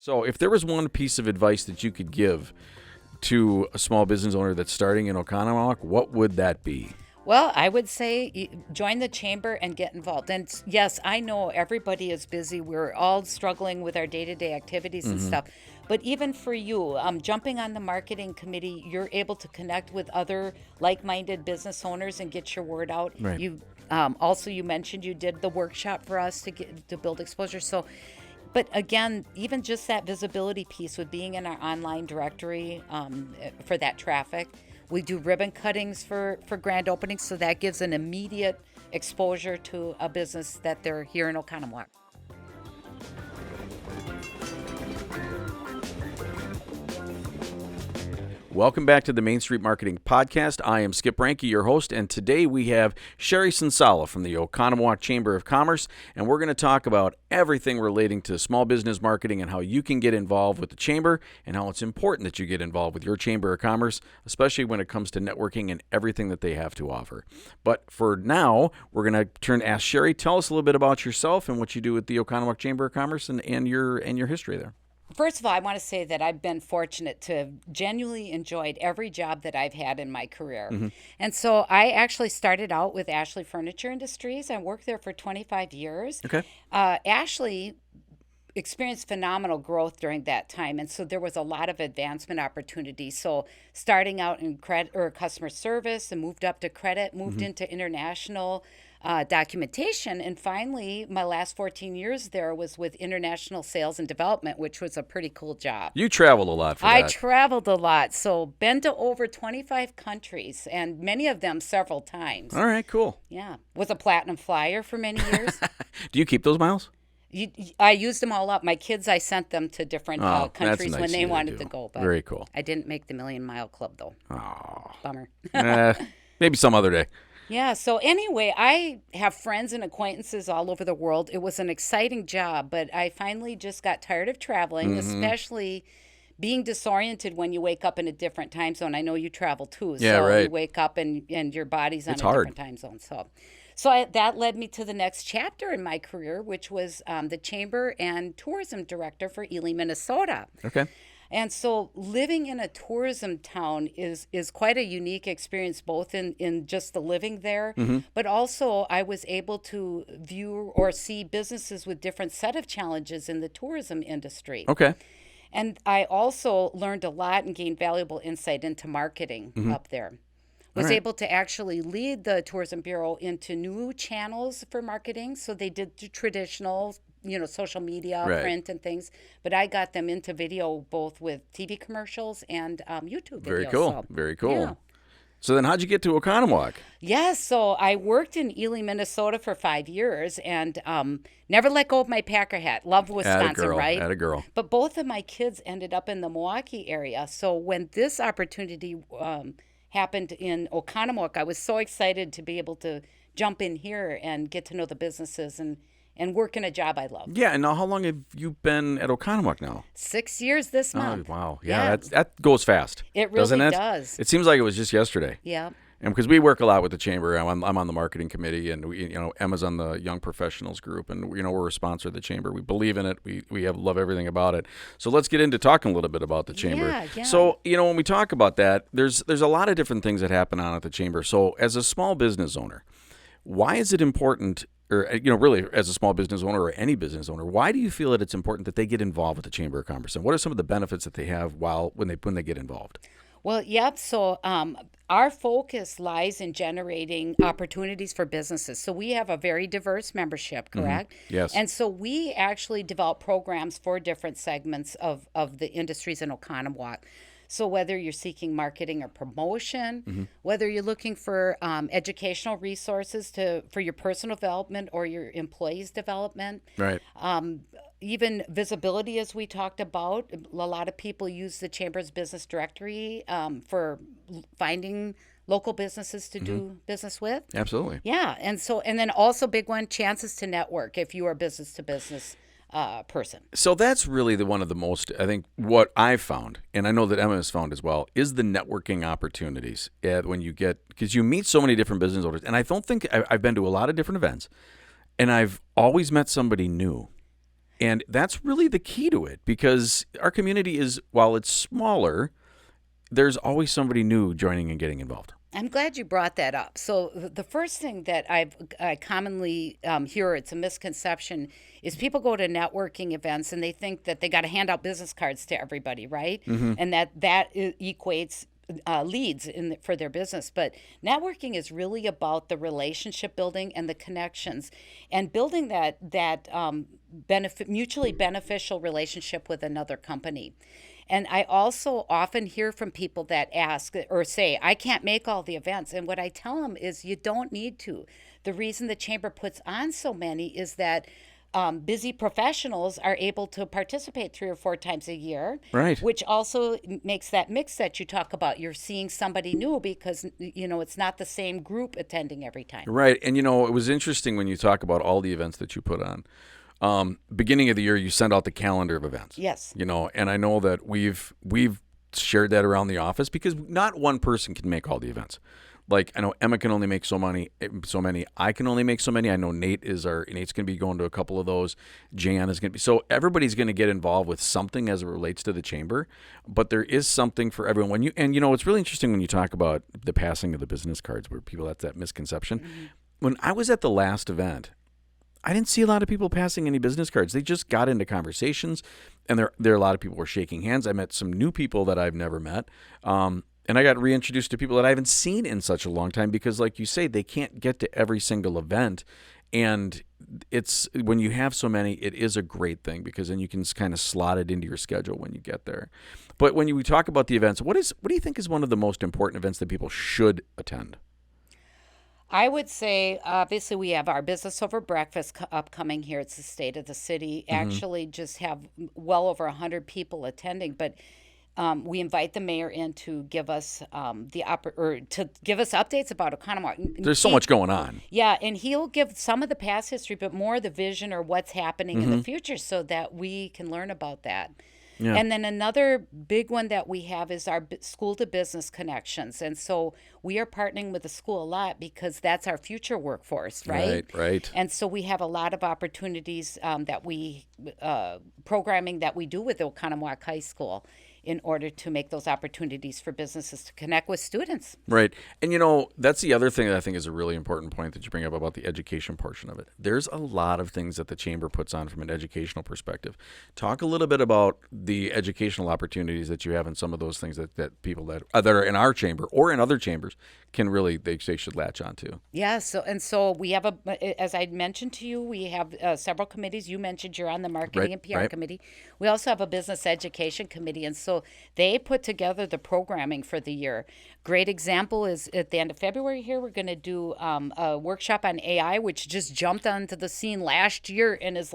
So if there was one piece of advice that you could give to a small business owner that's starting in Oconomowoc, what would that be? Well, I would say join the chamber and get involved. And yes, I know everybody is busy. We're all struggling with our day-to-day activities and Mm-hmm. stuff. But even for you, jumping on the marketing committee, you're able to connect with other like-minded business owners and get your word out. Right. Also, you mentioned you did the workshop for us to build exposure. So, but again, even just that visibility piece with being in our online directory for that traffic. We do ribbon cuttings for grand openings, so that gives an immediate exposure to a business that they're here in Oconomowoc. Welcome back to the Main Street Marketing Podcast. I am Skip Ranke, your host, and today we have Cherie Sonsalla from the Oconomowoc Chamber of Commerce, and we're going to talk about everything relating to small business marketing and how you can get involved with the chamber and how it's important that you get involved with your Chamber of Commerce, especially when it comes to networking and everything that they have to offer. But for now, we're going to ask Cherie, tell us a little bit about yourself and what you do with the Oconomowoc Chamber of Commerce and your history there. First of all, I want to say that I've been fortunate to have genuinely enjoyed every job that I've had in my career. Mm-hmm. And so I actually started out with Ashley Furniture Industries. I worked there for 25 years. Okay. Ashley experienced phenomenal growth during that time, and so there was a lot of advancement opportunities. So starting out in credit or customer service and moved up to credit, moved into international documentation, and finally my last 14 years there was with international sales and development, which was a pretty cool job. You traveled a lot for I that. traveled a lot, so been to over 25 countries, and many of them several times. All right, cool. Yeah, was a platinum flyer for many years. Do you keep those miles? I used them all up. My kids, I sent them to different That's countries nice when of they you to wanted do. to go. But Very cool. I didn't make the Million Mile Club, though. Oh, Bummer. maybe some other day. Yeah, so anyway, I have friends and acquaintances all over the world. It was an exciting job, but I finally just got tired of traveling, especially being disoriented when you wake up in a different time zone. I know you travel too. Yeah, so right. You wake up and your body's on It's a hard. different time zone. That led me to the next chapter in my career, which was the Chamber and Tourism Director for Ely, Minnesota. Okay. And so living in a tourism town is quite a unique experience, both in just the living there, but also I was able to view or see businesses with different set of challenges in the tourism industry. Okay. And I also learned a lot and gained valuable insight into marketing up there. Was right. able to actually lead the Tourism Bureau into new channels for marketing. So they did the traditional, social media, Right. print and things. But I got them into video, both with TV commercials and YouTube videos. Very cool. So, Very cool. yeah. So then how'd you get to Oconomowoc? Yes, so I worked in Ely, Minnesota for 5 years and never let go of my Packer hat. Love Wisconsin, right? Atta girl. But both of my kids ended up in the Milwaukee area. So when this opportunity happened in Oconomowoc, I was so excited to be able to jump in here and get to know the businesses and work in a job I love. Yeah, and now how long have you been at Oconomowoc now? 6 years this month. Oh, wow. Yeah, that goes fast. It really doesn't it? does. It seems like it was just yesterday. Yeah. And because we work a lot with the chamber, I'm on the marketing committee, and Emma's on the young professionals group, and we're a sponsor of the chamber. We believe in it. We love everything about it. So let's get into talking a little bit about the chamber. Yeah. So when we talk about that, there's a lot of different things that happen on at the chamber. So as a small business owner, why is it important? Or really, as a small business owner or any business owner, why do you feel that it's important that they get involved with the Chamber of Commerce? And what are some of the benefits that they have when they get involved? Well, yep. So our focus lies in generating opportunities for businesses. So we have a very diverse membership, correct? Yes. And so we actually develop programs for different segments of the industries in Oconomowoc. So whether you're seeking marketing or promotion, whether you're looking for educational resources for your personal development or your employees' development, Right. even visibility, as we talked about. A lot of people use the Chamber's business directory for finding local businesses to do business with. Absolutely. Yeah, and then also big one, chances to network if you are business to business person. So that's really one of the most, I think, what I've found, and I know that Emma has found as well, is the networking opportunities when you because you meet so many different business owners. And I don't think I've been to a lot of different events, and I've always met somebody new. And that's really the key to it, because our community is, while it's smaller, there's always somebody new joining and getting involved. I'm glad you brought that up. So the first thing that I commonly hear, it's a misconception, is people go to networking events and they think that they got to hand out business cards to everybody, right? And that equates leads for their business. But networking is really about the relationship building and the connections, and building that mutually beneficial relationship with another company. And I also often hear from people that ask or say, I can't make all the events. And what I tell them is, you don't need to. The reason the chamber puts on so many is that busy professionals are able to participate 3 or 4 times a year, Right. which also makes that mix that you talk about. You're seeing somebody new because, it's not the same group attending every time. Right. And, it was interesting when you talk about all the events that you put on. Beginning of the year, you send out the calendar of events. Yes. And I know that we've shared that around the office, because not one person can make all the events. Like, I know Emma can only make so many. I can only make so many. I know Nate's going to be going to a couple of those. Jan is going to be. So everybody's going to get involved with something as it relates to the chamber. But there is something for everyone. It's really interesting when you talk about the passing of the business cards, where people have that misconception. Mm-hmm. When I was at the last event, I didn't see a lot of people passing any business cards. They just got into conversations, and there are a lot of people were shaking hands. I met some new people that I've never met, and I got reintroduced to people that I haven't seen in such a long time, because, like you say, they can't get to every single event. And it's, when you have so many, it is a great thing, because then you can kind of slot it into your schedule when you get there. But when we talk about the events, what do you think is one of the most important events that people should attend? I would say, obviously, we have our Business Over Breakfast upcoming here. It's the state of the city. Actually, just have well over 100 people attending. But we invite the mayor in to give us to give us updates about Oconomowoc. There's so much going on. Yeah, and he'll give some of the past history, but more the vision or what's happening in the future, so that we can learn about that. Yeah. And then another big one that we have is our school to business connections. And so we are partnering with the school a lot, because that's our future workforce, right? Right. And so we have a lot of opportunities programming that we do with Oconomowoc High School, in order to make those opportunities for businesses to connect with students. Right. And, that's the other thing that I think is a really important point that you bring up about the education portion of it. There's a lot of things that the chamber puts on from an educational perspective. Talk a little bit about the educational opportunities that you have, and some of those things that people that are in our chamber or in other chambers can really, they should latch on to. Yeah. So we have as I mentioned to you, we have several committees. You mentioned you're on the marketing and PR committee. We also have a business education committee. And so they put together the programming for the year. Great example is at the end of February here, we're going to do a workshop on AI, which just jumped onto the scene last year and is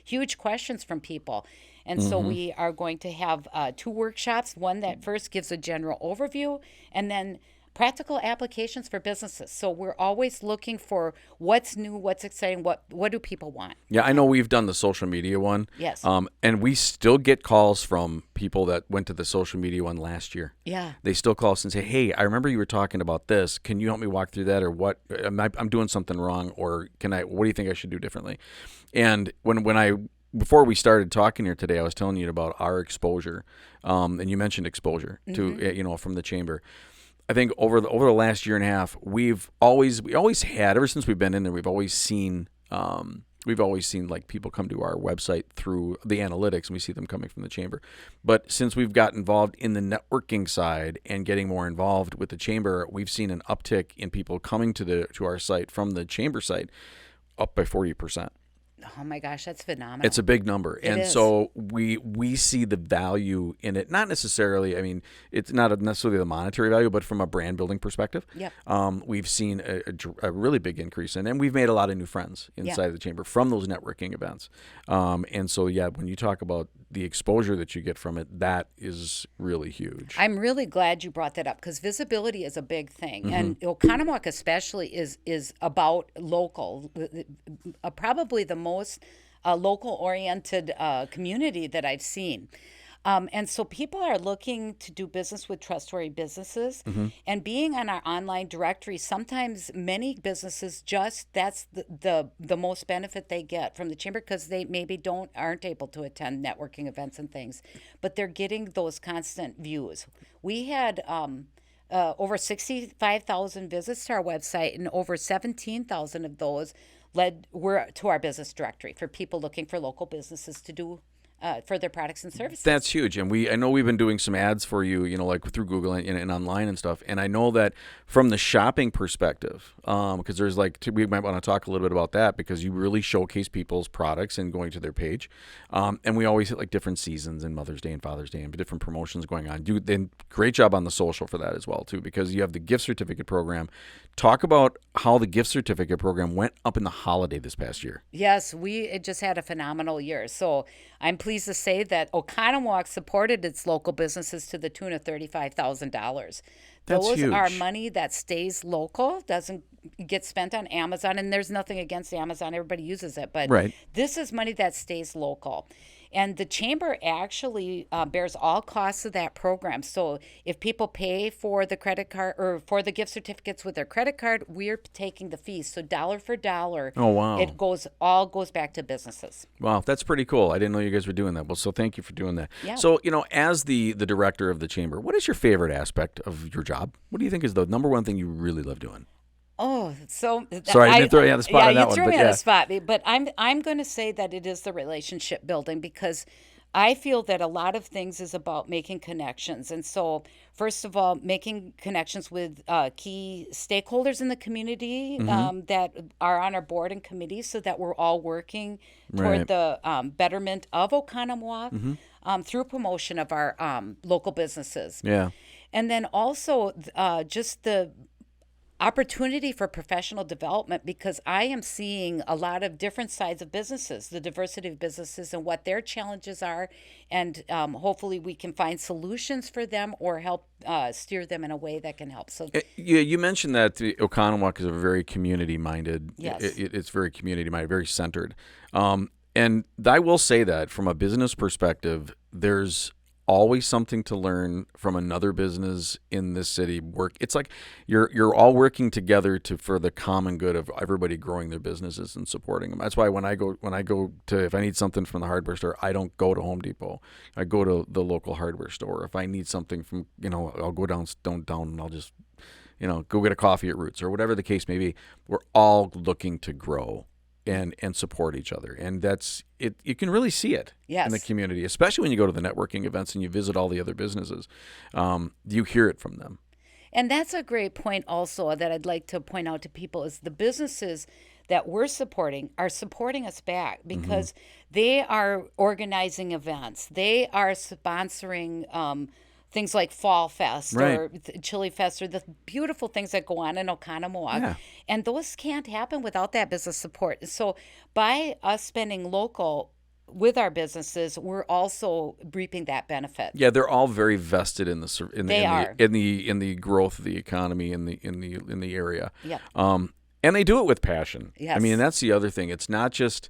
huge questions from people. And so we are going to have 2 workshops, one that first gives a general overview, and then practical applications for businesses. So we're always looking for what's new, what's exciting, what do people want. Yeah, I know we've done the social media one. Yes. And we still get calls from people that went to the social media one last year. Yeah. They still call us and say, hey, I remember you were talking about this. Can you help me walk through that? Or what? I'm doing something wrong. Or what do you think I should do differently? And before we started talking here today, I was telling you about our exposure. And you mentioned exposure to, from the chamber. I think over the last year and a half, we always had, ever since we've been in there, we've always seen like people come to our website through the analytics, and we see them coming from the chamber. But since we've got involved in the networking side and getting more involved with the chamber, we've seen an uptick in people coming to our site from the chamber site, up by 40%. Oh my gosh, that's phenomenal. It's a big number. And so we see the value in it. Not necessarily, it's not necessarily the monetary value, but from a brand building perspective. Yep. We've seen a really big increase in, and we've made a lot of new friends inside of the chamber from those networking events. And so, when you talk about the exposure that you get from it, that is really huge. I'm really glad you brought that up, because visibility is a big thing. And Oconomowoc especially is about local, probably the most local-oriented community that I've seen. And so people are looking to do business with trustworthy businesses. And being on our online directory, sometimes many businesses that's the most benefit they get from the chamber, because they maybe aren't able to attend networking events and things, but they're getting those constant views. We had over 65,000 visits to our website, and over 17,000 of those were to our business directory for people looking for local businesses to do for their products and services. That's huge. And I know we've been doing some ads for you, like through Google and online and stuff. And I know that from the shopping perspective, because there's we might want to talk a little bit about that, because you really showcase people's products and going to their page. And we always hit different seasons and Mother's Day and Father's Day and different promotions going on. Then great job on the social for that as well too, because you have the gift certificate program. Talk about how the gift certificate program went up in the holiday this past year. Yes, it just had a phenomenal year. So I'm pleased to say that Oconomowoc supported its local businesses to the tune of $35,000. That's Those huge. are money that stays local, doesn't get spent on Amazon. And there's nothing against Amazon. Everybody uses it. But Right. This is money that stays local. And the chamber actually bears all costs of that program. So if people pay for the credit card or for the gift certificates with their credit card, we're taking the fees. So dollar for dollar, Oh, wow. it goes back to businesses. Wow, that's pretty cool. I didn't know you guys were doing that. Well, so thank you for doing that. Yeah. So, as the director of the chamber, what is your favorite aspect of your job? What do you think is the number one thing you really love doing? Oh, so Sorry, I didn't throw you on the spot on that you one, threw but me on yeah. the spot. But I'm going to say that it is the relationship building, because I feel that a lot of things is about making connections. And so, first of all, making connections with key stakeholders in the community that are on our board and committees, so that we're all working toward Right. the betterment of Oconomowoc through promotion of our local businesses. Yeah. And then also just the opportunity for professional development, because I am seeing a lot of different sides of businesses, the diversity of businesses and what their challenges are. And hopefully we can find solutions for them or help steer them in a way that can help. So You mentioned that the Oconomowoc is a very community-minded. Yes. It's very community-minded, very centered. And I will say that from a business perspective, there's always something to learn from another business in this city. It's like you're all working together for the common good of everybody growing their businesses and supporting them. That's why when I go to, if I need something from the hardware store, I don't go to Home Depot. I go to the local hardware store. If I need something from, I'll go down and I'll just, go get a coffee at Roots or whatever the case may be. We're all looking to grow and support each other. And that's it. You can really see it Yes. in the community, especially when you go to the networking events and you visit all the other businesses. You hear it from them. And that's a great point also that I'd like to point out to people, is the businesses that we're supporting are supporting us back, because they are organizing events. They are sponsoring things like Fall Fest Right. or Chili Fest, or the beautiful things that go on in Oconomowoc. Yeah. And those can't happen without that business support. So by us spending local with our businesses, we're also reaping that benefit. Yeah, they're all very vested in They are. in the growth of the economy in the area. Yep. And they do it with passion. I Yes. mean, that's the other thing. It's not just,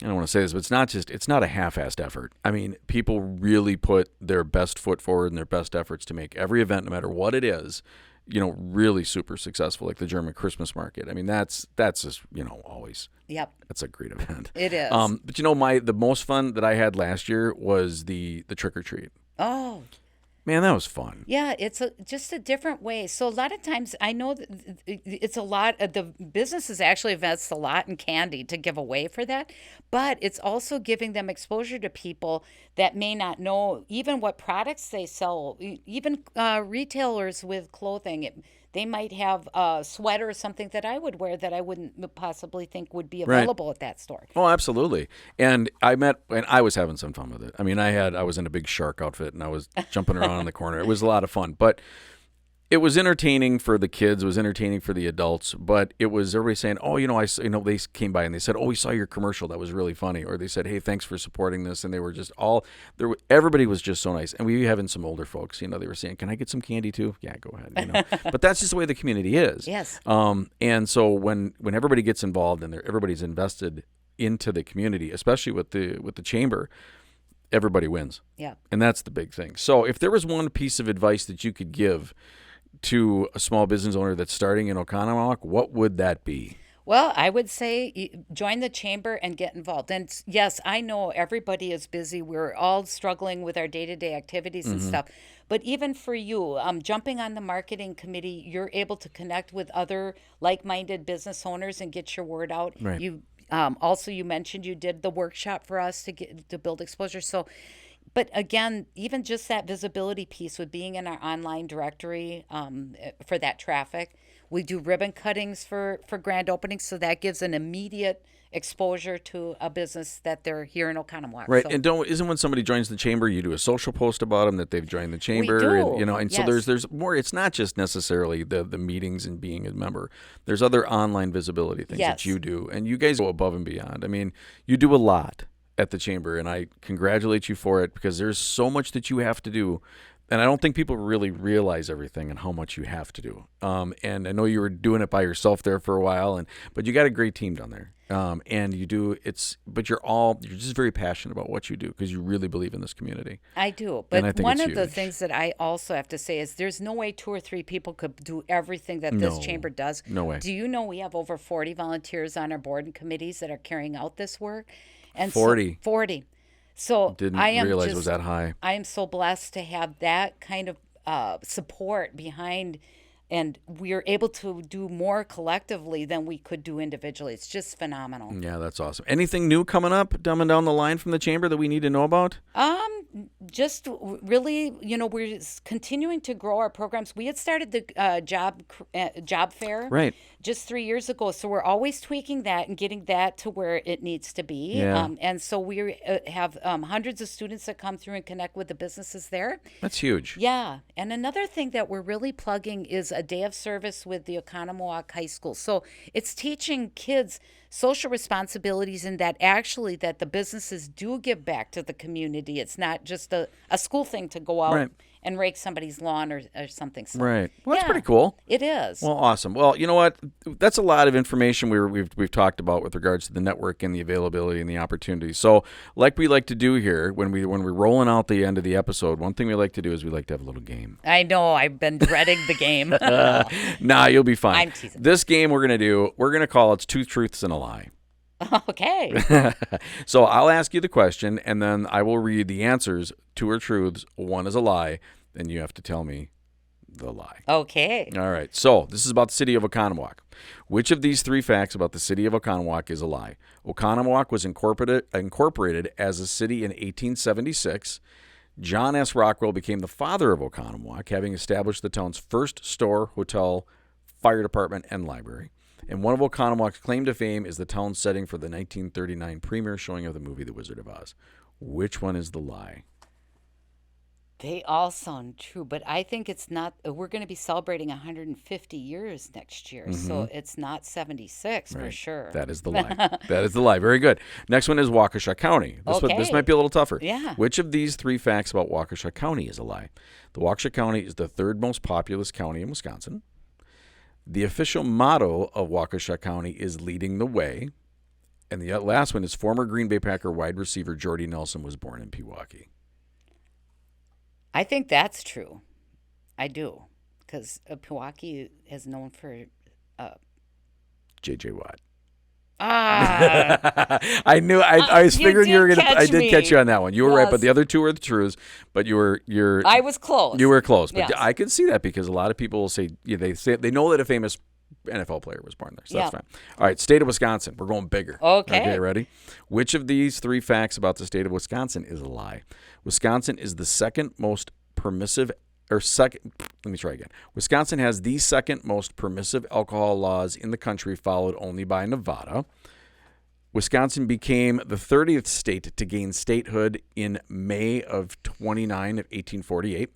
I don't want to say this, but it's not a half-assed effort. I mean, people really put their best foot forward and their best efforts to make every event, no matter what it is, really super successful, like the German Christmas market. I mean, that's just, always, Yep. that's a great event. It is. But the most fun that I had last year was the trick or treat. Oh, Man, that was fun. yeah, it's just a different way. So a lot of times, I know that it's a lot. The businesses actually invest a lot in candy to give away for that, but it's also giving them exposure to people that may not know even what products they sell. Even retailers with clothing, they might have a sweater or something that I would wear that I wouldn't possibly think would be available at that store. Oh, absolutely. And I was having some fun with it. I mean, I was in a big shark outfit and I was jumping around in the corner. It was a lot of fun, but it was entertaining for the kids. It was entertaining for the adults, but it was everybody saying, "Oh, they came by and they said, 'Oh, we saw your commercial. That was really funny.'" Or they said, "Hey, thanks for supporting this." And they were just everybody was just so nice. And we having some older folks, they were saying, "Can I get some candy too?" Yeah, go ahead. But that's just the way the community is. Yes. And so when everybody gets involved and everybody's invested into the community, especially with the chamber, everybody wins. Yeah. And that's the big thing. So if there was one piece of advice that you could give to a small business owner that's starting in Oconomowoc, what would that be? Well, I would say join the chamber and get involved. And yes, I know everybody is busy. We're all struggling with our day-to-day activities and stuff. But even for you, jumping on the marketing committee, you're able to connect with other like-minded business owners and get your word out. Right. You also, you mentioned you did the workshop for us to build exposure. So, but again, even just that visibility piece with being in our online directory for that traffic. We do ribbon cuttings for grand openings, so that gives an immediate exposure to a business that they're here in Oconomowoc. Right, So and isn't when somebody joins the chamber, you do a social post about them that they've joined the chamber, do. and so Yes. there's more. It's not just necessarily the meetings and being a member. There's other online visibility things that Yes. you do, and you guys go above and beyond. I mean, you do a lot at the chamber, and I congratulate you for it because there's so much that you have to do. And I don't think people really realize everything and how much you have to do. And I know you were doing it by yourself there for a while, but you got a great team down there. And you do but you're just very passionate about what you do because you really believe in this community. I do. And I But think one it's of the huge. things that I also have to say is there's no way 2 or 3 people could do everything that this No. chamber does. No way. Do you know we have over 40 volunteers on our board and committees that are carrying out this work? And 40? So, 40. So Didn't I am realize just, it was that high. I am so blessed to have that kind of support behind, and we're able to do more collectively than we could do individually. It's just phenomenal. Yeah, that's awesome. Anything new coming up down the line from the chamber that we need to know about? Just really, we're continuing to grow our programs. We had started the job fair Right. just 3 years ago, so we're always tweaking that and getting that to where it needs to be. Yeah. And so we have hundreds of students that come through and connect with the businesses there. That's huge. Yeah. And another thing that we're really plugging is a day of service with the Oconomowoc High School. So it's teaching kids social responsibilities and that the businesses do give back to the community. It's not just a school thing to go out Right. and rake somebody's lawn or something. So, Right. Well, that's yeah, pretty cool. It is. Well, awesome. Well, you know what? That's a lot of information we've talked about with regards to the network and the availability and the opportunity. So, like we like to do here when we're rolling out the end of the episode, one thing we like to do is we like to have a little game. I know. I've been dreading the game. Nah, you'll be fine. I'm teasing. This game we're gonna call it's 2 truths and a lie. Okay. So I'll ask you the question, and then I will read the answers. 2 are truths, 1 is a lie, and you have to tell me the lie. Okay. All right. So this is about the city of Oconomowoc. Which of these 3 facts about the city of Oconomowoc is a lie? Oconomowoc was incorporated as a city in 1876. John S. Rockwell became the father of Oconomowoc, having established the town's first store, hotel, fire department, and library. And one of Oconomowoc's claim to fame is the town setting for the 1939 premiere showing of the movie The Wizard of Oz. Which one is the lie? They all sound true, but I think it's not. We're going to be celebrating 150 years next year, so it's not 76 for Right. sure. That is the lie. That is the lie. Very good. Next one is Waukesha County. This Okay. might be a little tougher. Yeah. Which of these 3 facts about Waukesha County is a lie? The Waukesha County is the 3rd most populous county in Wisconsin. The official motto of Waukesha County is leading the way. And the last one is former Green Bay Packer wide receiver Jordy Nelson was born in Pewaukee. I think that's true. I do, because Pewaukee is known for. J.J. Watt. I knew. I was you figuring you were did gonna. I catch did me. catch you on that one. You were right, but Yes. the other 2 are the truths. But you're. I was close. You were close, but Yes. I could see that because a lot of people will say they know that a famous NFL player was born there, so that's Yeah. fine. All right, state of Wisconsin. We're going bigger. Okay. Okay, ready? Which of these 3 facts about the state of Wisconsin is a lie? Wisconsin is the second most permissive. Let me try again. Wisconsin has the second most permissive alcohol laws in the country, followed only by Nevada. Wisconsin became the 30th state to gain statehood in May of 1848,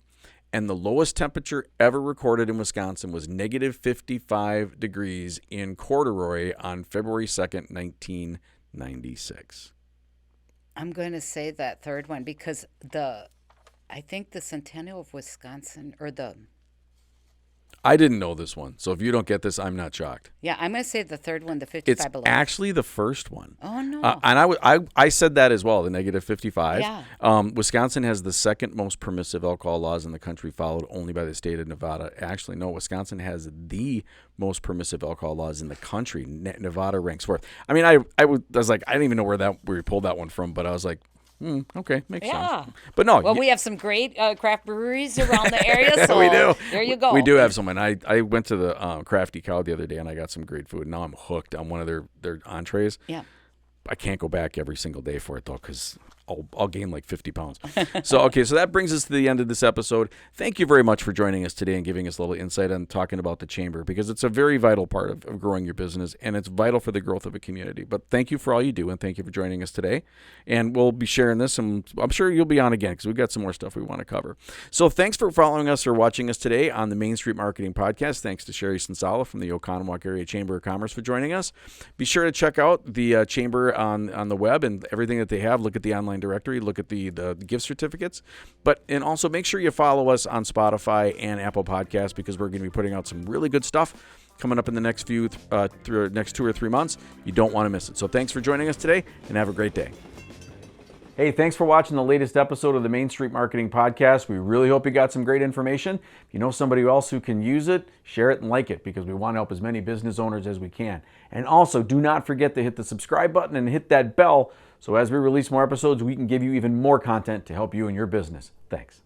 and the lowest temperature ever recorded in Wisconsin was negative 55 degrees in Corduroy on February 2nd, 1996. I'm going to say that third one because I think the Centennial of Wisconsin, or the. I didn't know this one. So if you don't get this, I'm not shocked. Yeah, I'm going to say the third one, the 55 It's below. actually the first one. Oh, no. And I said that as well, the negative 55. Yeah. Wisconsin has the second most permissive alcohol laws in the country, followed only by the state of Nevada. Actually, no, Wisconsin has the most permissive alcohol laws in the country. Nevada ranks fourth. I mean, I was like, I didn't even know where we pulled that one from, but I was like, okay, makes sense. But no. Well, we have some great craft breweries around the area, so we do. There you go. We do have some. And I went to the Crafty Cow the other day, and I got some great food. Now I'm hooked on one of their entrees. Yeah. I can't go back every single day for it, though, because I'll gain like 50 pounds. So that brings us to the end of this episode. Thank you very much for joining us today and giving us a little insight on talking about the chamber, because it's a very vital part of growing your business, and it's vital for the growth of a community. But thank you for all you do, and thank you for joining us today. And we'll be sharing this, and I'm sure you'll be on again, because we've got some more stuff we want to cover. So thanks for following us or watching us today on the Main Street Marketing Podcast. Thanks to Cherie Sonsalla from the Oconomowoc Area Chamber of Commerce for joining us. Be sure to check out the chamber on the web and everything that they have. Look at the online directory. Look at the gift certificates. And also make sure you follow us on Spotify and Apple Podcasts, because we're going to be putting out some really good stuff coming up in the next next 2 or 3 months. You don't want to miss it. So thanks for joining us today, and have a great day. Hey, thanks for watching the latest episode of the Main Street Marketing Podcast. We really hope you got some great information. If you know somebody else who can use it, share it and like it, because we want to help as many business owners as we can. And also, do not forget to hit the subscribe button and hit that bell, so as we release more episodes, we can give you even more content to help you in your business. Thanks.